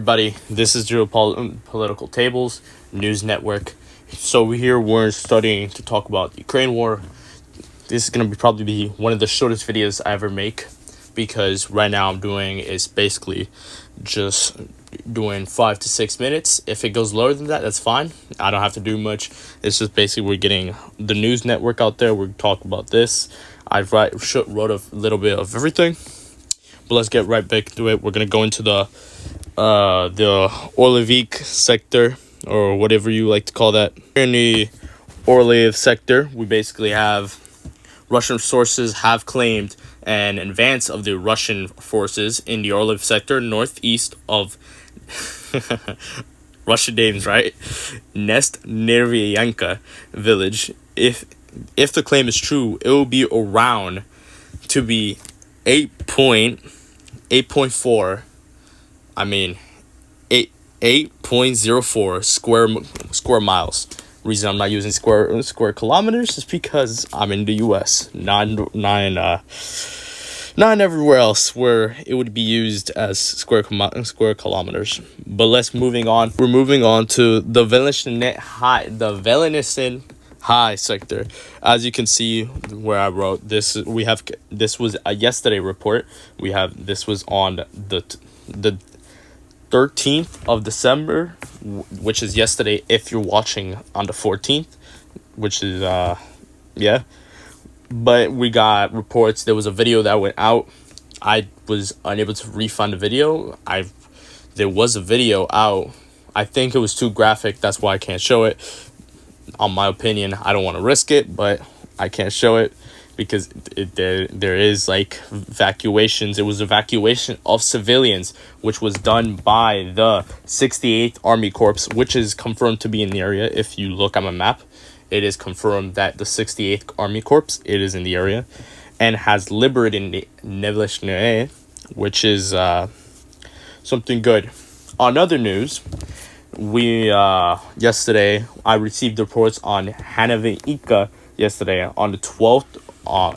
Everybody, this is Geopolitical Tables News Network. So here we're studying to talk about the Ukraine war. This is gonna probably be one of the shortest videos I ever make because right now I'm doing is basically just doing 5 to 6 minutes. If it goes lower than that, that's fine. I don't have to do much. It's just basically we're getting the news network out there. We're talking about this. I wrote a little bit of everything, but let's get right back to it. We're gonna go into the Orlivik sector, or whatever you like to call that. In the Orliv sector, we basically have Russian sources have claimed an advance of the Russian forces in the Orliv sector, northeast of Russian names, right? Nestnervianka village. If the claim is true, it will be around to be 8.4. I mean, 8.04 square miles. Reason I'm not using square kilometers is because I'm in the U.S. Not everywhere else where it would be used as square kilometers. But let's moving on. We're moving on to the Velenisten High sector. As you can see, where I wrote this, this was a yesterday report. This was on the 13th of December, which is yesterday if you're watching on the 14th, which is but we got reports. There was a video that went out. I was unable to refund the video. There was a video out. I think it was too graphic, that's why I can't show it. On my opinion, I don't want to risk it, but I can't show it because there is like evacuations. It was evacuation of civilians, which was done by the 68th Army Corps, which is confirmed to be in the area. If you look on a map, it is confirmed that the 68th Army Corps, it is in the area, and has liberated Nevleshne, which is something good. On other news, yesterday I received reports on Hanaviika yesterday on the 12th,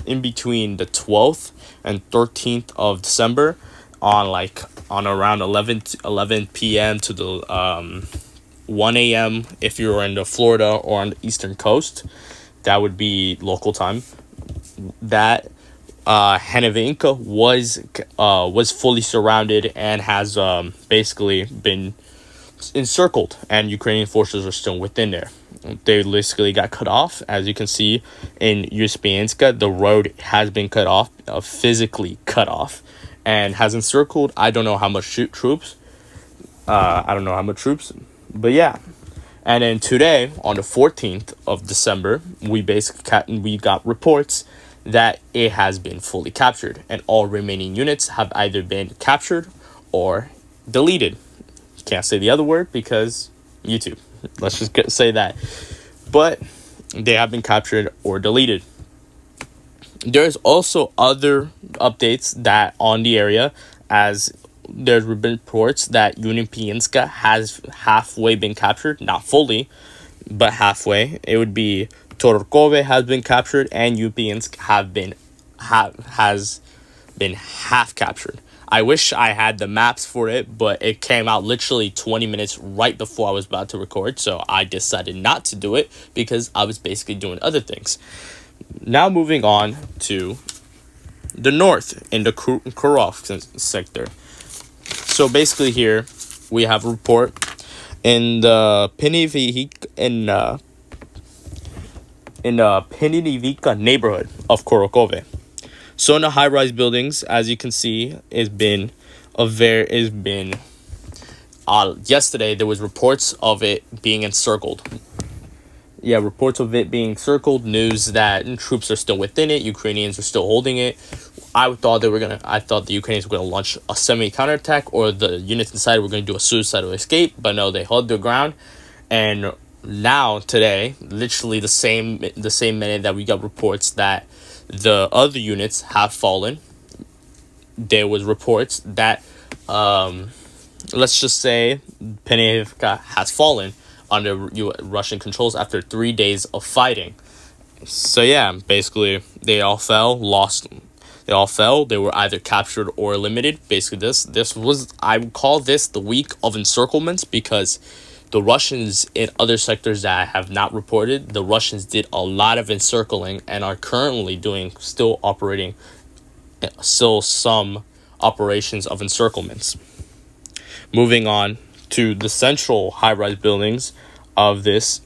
in between the 12th and 13th of December, on around 11 p.m. to the 1 a.m. if you're in the Florida or on the eastern coast. That would be local time. That Hanaviika was fully surrounded and has basically been encircled, and Ukrainian forces are still within there. They basically got cut off. As you can see in Uspyanska, the road has been cut off, physically cut off, and has encircled. I don't know how much troops. But yeah. And then today, on the 14th of December, we got reports that it has been fully captured, and all remaining units have either been captured or deleted. Can't say the other word because YouTube. Let's just say that. But they have been captured or deleted. There's also other updates that on the area, as there's been reports that Unipienska has halfway been captured, not fully, but halfway. It would be Torkove has been captured, and Upiensk has been half captured. I wish I had the maps for it, but it came out literally 20 minutes right before I was about to record, so I decided not to do it because I was basically doing other things. Now moving on to the north in the Kurov sector. So basically here we have a report in the Penivika neighborhood of Korokove. So in the high-rise buildings, as you can see, yesterday there was reports of it being encircled. Yeah, reports of it being encircled, news that troops are still within it, Ukrainians are still holding it. I thought the Ukrainians were gonna launch a semi-counterattack, or the units inside were gonna do a suicidal escape, but no, they held their ground. And now today, literally the same minute that we got reports that the other units have fallen, there was reports that let's just say Penivka has fallen under Russian controls after 3 days of fighting. So yeah, basically they all fell, lost They all fell. They were either captured or eliminated. Basically, this was, I would call this the week of encirclements, because the Russians in other sectors that I have not reported, the Russians did a lot of encircling and are currently still operating some operations of encirclements. Moving on to the central high-rise buildings of this.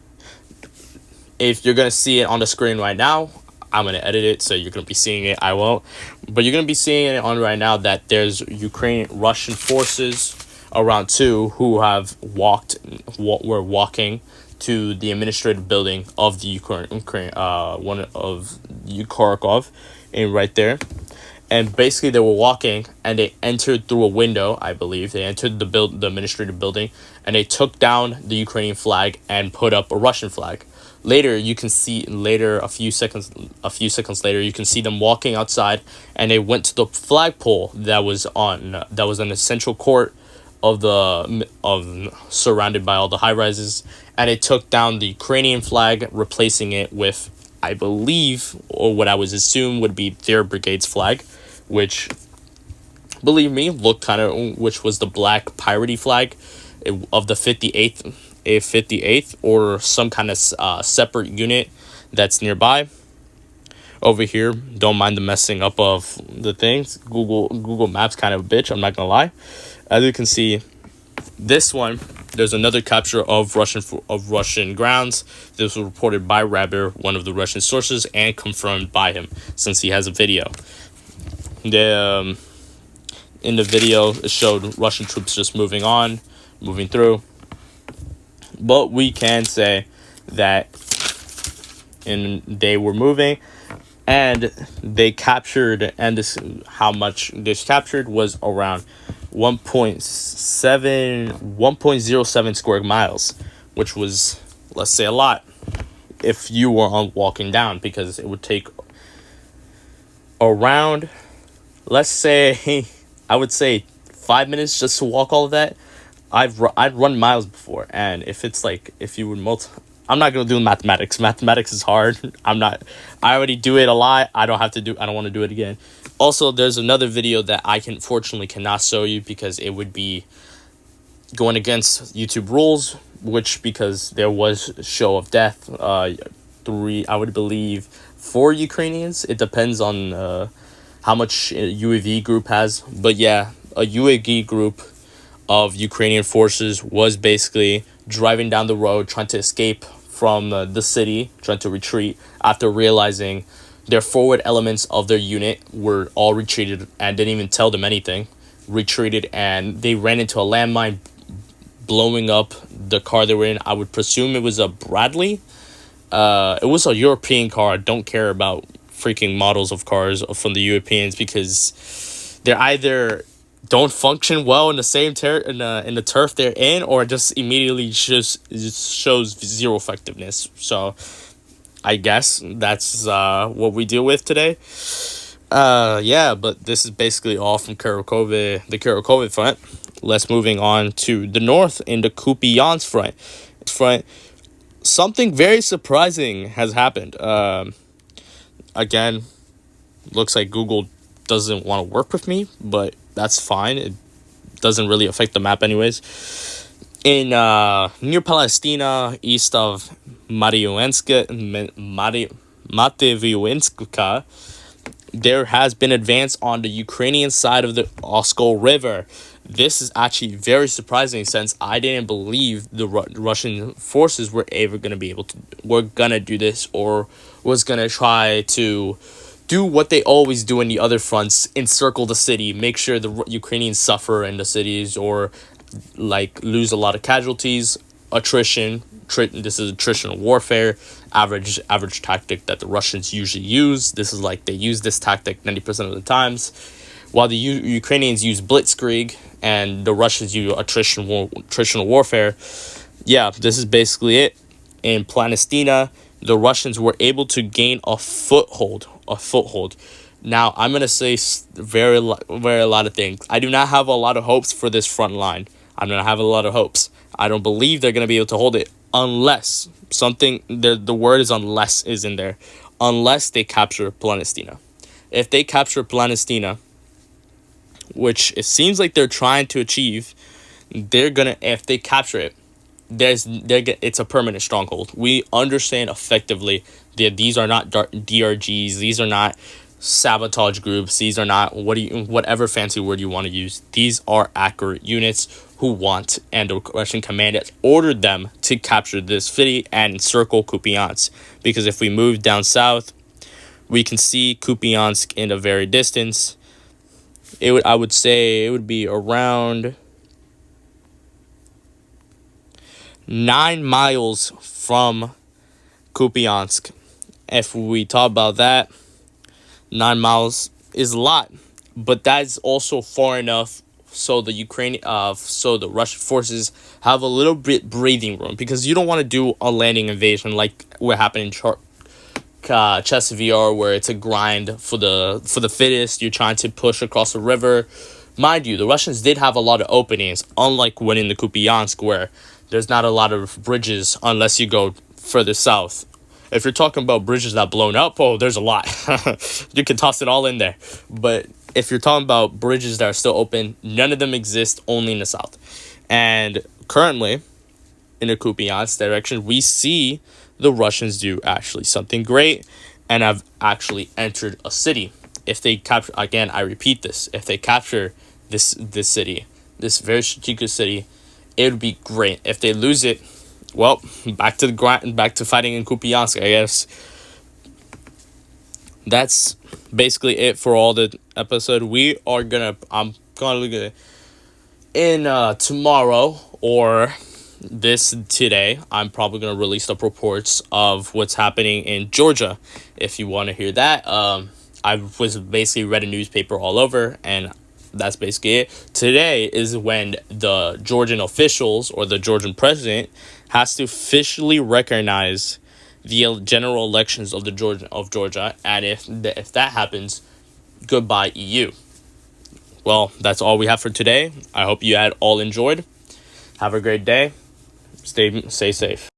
If you're going to see it on the screen right now, I'm going to edit it, so you're going to be seeing it. I won't. But you're going to be seeing it on right now that there's Russian forces around 2 who have were walking to the administrative building of the Ukraine one of Kharkov, and right there. And basically they were walking and they entered through a window. I believe they entered the administrative building, and they took down the Ukrainian flag and put up a Russian flag. Later you can see a few seconds later you can see them walking outside, and they went to the flagpole that was on the central court of surrounded by all the high rises, and it took down the Ukrainian flag, replacing it with, I believe, or what I would assume would be their brigade's flag, which, believe me, which was the black piratey flag of the 58th or some kind of separate unit that's nearby. Over here, don't mind the messing up of the things. Google Maps kind of a bitch, I'm not gonna lie. As you can see, this one, there's another capture of Russian grounds. This was reported by Rabir, one of the Russian sources, and confirmed by him, since he has a video. In the video, it showed Russian troops just moving through. But we can say that they were moving, and they captured, and how much this captured was around 1.07 square miles, which was, let's say, a lot if you were on walking down, because it would take around, let's say, I would say 5 minutes just to walk all of that. I'd run miles before, and if you would I'm not gonna do mathematics. Mathematics is hard. I already do it a lot. I don't want to do it again. Also, there's another video that I fortunately cannot show you, because it would be going against YouTube rules, because there was a show of death, 3, I would believe 4 Ukrainians. It depends on how much UAV group has, but yeah, a UAV group of Ukrainian forces was basically driving down the road, trying to escape from the city, trying to retreat after realizing their forward elements of their unit were all retreated and didn't even tell them anything. Retreated, and they ran into a landmine, blowing up the car they were in. I would presume it was a Bradley. It was a European car. I don't care about freaking models of cars from the Europeans, because they're either don't function well in the same in the turf they're in, or just immediately just shows zero effectiveness. So I guess that's what we deal with today. Yeah, but this is basically all from the Kharkov front. Let's moving on to the north in the Kupiansk front. Something very surprising has happened. Again, looks like Google doesn't want to work with me, but that's fine. It doesn't really affect the map anyways. In near Palestina, east of Matveyinska, there has been advance on the Ukrainian side of the Oskol River. This is actually very surprising, since I didn't believe the Russian forces were gonna do this, or was gonna try to do what they always do in the other fronts: encircle the city, make sure the Ukrainians suffer in the cities, or lose a lot of casualties, attrition. This is attritional warfare, average tactic that the Russians usually use. They use this tactic 90% of the times, while the Ukrainians use blitzkrieg and the Russians use attritional warfare. Yeah, this is basically it. In Palestina, the Russians were able to gain a foothold. Now, I'm going to say very a lot of things. I do not have a lot of hopes for this front line. I'm going to have a lot of hopes. I don't believe they're going to be able to hold it, unless the word is unless is in there. Unless they capture Palestina. if they capture Palestina, which it seems like they're trying to achieve, they're gonna, if they capture it, it's a permanent stronghold. We understand effectively that these are not DRGs, these are not sabotage groups, these are not whatever fancy word you want to use. These are accurate units who want, and the Russian command has ordered them to capture this city and encircle Kupiansk. Because if we move down south, we can see Kupiansk in the very distance. I would say it would be around 9 miles from Kupiansk. If we talk about that, 9 miles is a lot, but that's also far enough so the Russian forces have a little bit breathing room, because you don't want to do a landing invasion like what happened in Chasiv Yar, where it's a grind for the fittest. You're trying to push across the river. Mind you, the Russians did have a lot of openings, unlike winning the Kupiansk, where there's not a lot of bridges unless you go further south. If you're talking about bridges that blown up, oh, there's a lot. You can toss it all in there. But if you're talking about bridges that are still open, none of them exist, only in the south. And currently, in the Kupiansk direction, we see the Russians do actually something great and have actually entered a city. If they capture, again, I repeat this, if they capture this city, this very strategic city, it would be great. If they lose it, well, back to the grind, back to fighting in Kupiansk, I guess. That's basically it for all the episode. I'm gonna in tomorrow or today, I'm probably gonna release the reports of what's happening in Georgia. If you want to hear that, I was basically read a newspaper all over, and that's basically it. Today is when the Georgian officials or the Georgian president has to officially recognize the general elections of Georgia, and if that happens, goodbye EU. Well, that's all we have for today. I hope you had all enjoyed. Have a great day. Stay safe.